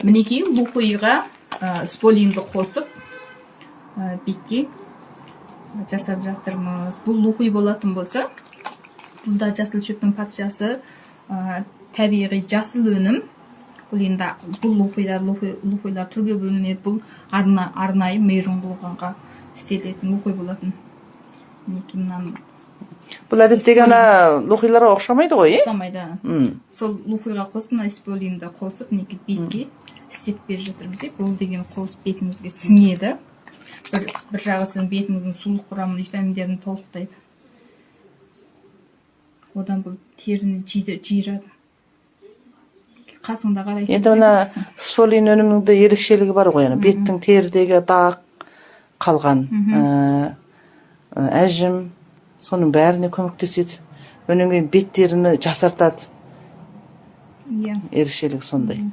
Мінекей лухойға сполинді қосып бетке жасап жатырмыз. Бұл лухой болатын болса, бұлда жасыл шөптің патшасы табиғи жасыл өнім. Бұл енді бұл лухойлар түрге бөлінеді. Бұл арнайы мейрам болғанға істелетін лухой болатын. Мінекей мынаны Бұл әдеттегі ана лухойларға ұқсамайды ғой, ұқсамайды. Сол лухойға қосып, мына сполинді қосып, мінекей бетке істеп беріп жатырмыз. Бұл деген қосып бетімізге сіңеді. Бір жағы сіздің бетіңіздің сулық құрамын, витаминдерін толықтайды. Одан бұл теріні жиырады. Қасыңда қарайды. Енді мына сполин өнімінің де ерекшелігі бар ғой, беттің терідегі дақ қалған әжім, соның бәріне көмектеседі. Өнен кейін бет теріні жасартады. Иә. Ерекшелігі сондай.